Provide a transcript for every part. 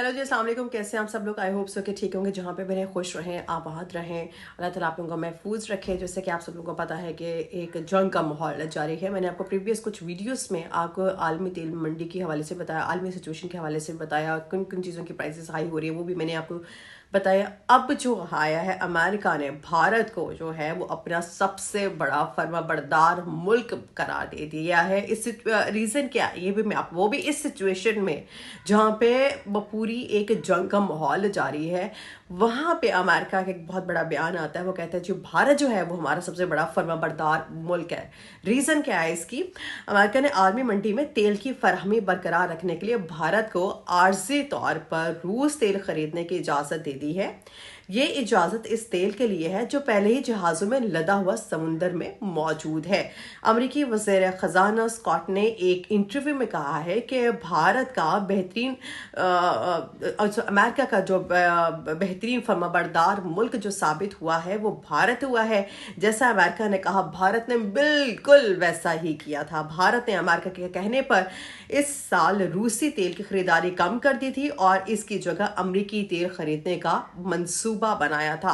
Hello जी, अस्सलाम वालेकुम। कैसे हैं आप सब लोग? आई होप सो कि ठीक होंगे। जहाँ पे भी रहें खुश रहें, आबाद रहें। अल्लाह ताला आप लोगों को महफूज रखे। जैसे कि आप सब लोगों को पता है कि एक जंग का माहौल जारी है। मैंने आपको प्रीवियस कुछ वीडियोस में आपको आलमी तेल मंडी के हवाले से बताया, आलमी सिचुएशन के हवाले से बताया, किन किन चीज़ों की प्राइसेस हाई हो रही है वो भी मैंने आपको बताया। अब जो आया है, अमेरिका ने भारत को जो है वो अपना सबसे बड़ा फर्माबरदार मुल्क करार दे दिया है। इस रीज़न क्या है ये भी मैं आप वो भी इस सिचुएशन में जहाँ पे पूरी एक जंग का माहौल जारी है। वहाँ पे अमेरिका का एक बहुत बड़ा बयान आता है। वो कहता है जो भारत जो है वो हमारा सबसे बड़ा फर्माबरदार मुल्क है। रीज़न क्या है इसकी? अमेरिका ने आलमी मंडी में तेल की फराहमी बरकरार रखने के लिए भारत को आर्जी तौर पर रूस तेल खरीदने की इजाज़त दे दी है। ये इजाज़त इस तेल के लिए है जो पहले ही जहाज़ों में लदा हुआ समुंदर में मौजूद है। अमरीकी वज़ीर ख़ज़ाना स्कॉट ने एक इंटरव्यू में कहा है कि भारत का अमेरिका का जो बेहतरीन फर्माबरदार मुल्क जो साबित हुआ है वो भारत हुआ है। जैसा अमेरिका ने कहा, भारत ने बिल्कुल वैसा ही किया था। भारत ने अमेरिका के कहने पर इस साल रूसी तेल की खरीदारी कम कर दी थी और इसकी जगह अमरीकी तेल खरीदने का मंसूबा बनाया था।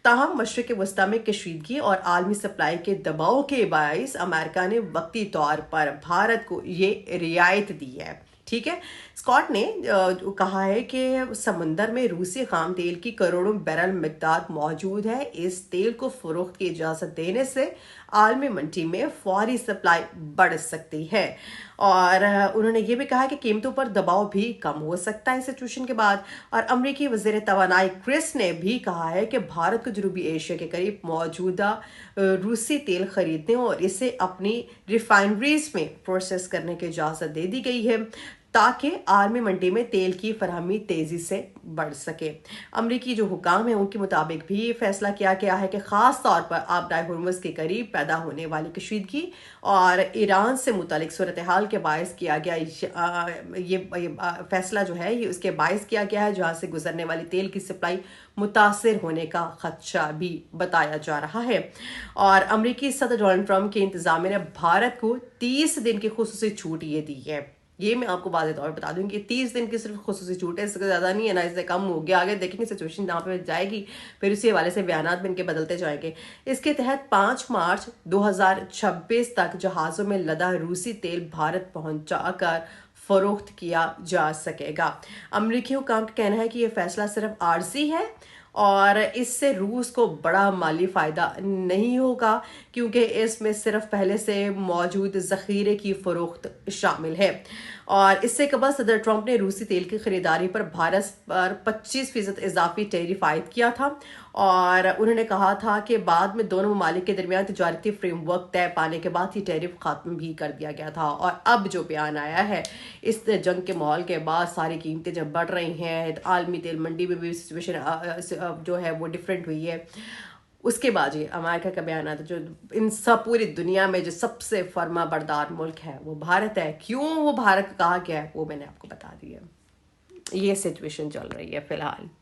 ताहम मशरिक़ वस्ता में कशीदगी और आलमी सप्लाई के दबाव के बायस अमेरिका ने वक्ती तौर पर भारत को ये रियायत दी है। ठीक है, स्कॉट ने कहा है कि समंदर में रूसी खाम तेल की करोड़ों बैरल मिकदार मौजूद है। इस तेल को फरोख्त की इजाज़त देने से आलमी मंडी में फौरी सप्लाई बढ़ सकती है। और उन्होंने ये भी कहा कि कीमतों पर दबाव भी कम हो सकता है सिचुएशन के बाद। और अमरीकी वज़ीर तवानाई क्रिस ने भी कहा है कि भारत को जनूबी एशिया के करीब मौजूदा रूसी तेल खरीदने और इसे अपनी रिफाइनरीज में प्रोसेस करने की इजाज़त दे दी गई है ताकि आलमी मंडी में तेल की फराहमी तेज़ी से बढ़ सके। अमरीकी जो हुकाम है उनके मुताबिक भी ये फैसला किया गया है कि ख़ास तौर पर आबदाय हुर्मुज़ के करीब पैदा होने वाली कशीदगी और ईरान से मुतालिक सूरत हाल के बायस किया गया ये फैसला जो है ये उसके बायस किया गया है जहाँ से गुजरने वाली तेल की सप्लाई मुतासर होने का खदशा भी बताया जा रहा है। और अमरीकी सदर डोनाल्ड ट्रंप के इंतजामिया ने भारत को 30 दिन की खुसूसी छूट ये दी है। ये मैं आपको वाज़ेह तौर पर बता दूंगी कि 30 दिन की सिर्फ खुसूसी छूट है, इससे ज़्यादा नहीं है ना इससे कम हो गया। आगे देखेंगे सिचुएशन जहाँ पे जाएगी फिर उसी हवाले से बयानात भी इनके बदलते जाएंगे। इसके तहत 5 मार्च 2026 तक जहाज़ों में लदा रूसी तेल भारत पहुँचाकर फरोख्त किया जा सकेगा। अमरीकी हुकाम का कहना है कि यह फैसला सिर्फ आर्जी है और इससे रूस को बड़ा माली फ़ायदा नहीं होगा क्योंकि इसमें सिर्फ पहले से मौजूद ज़ख़ीरे की फ़रोख्त शामिल है। और इससे कबल सदर ट्रंप ने रूसी तेल की खरीदारी पर भारत पर 25% इजाफी टैरिफ आयद किया था और उन्होंने कहा था कि बाद में दोनों ममालिक के दरमियान तिजारती फ्रेमवर्क तय पाने के बाद ही टैरिफ ख़त्म भी कर दिया गया था। और अब जो बयान आया है इस जंग के माहौल के बाद सारी कीमतें जब बढ़ रही हैं, आलमी तेल मंडी में भी सिचुएशन जो है वो डिफरेंट हुई है। उसके बाद ये अमेरिका का बयान आता जो इन सब पूरी दुनिया में जो सबसे फर्मा बरदार मुल्क है वो भारत है। क्यों वो भारत कहा गया है वो मैंने आपको बता दिया। ये सिचुएशन चल रही है फिलहाल।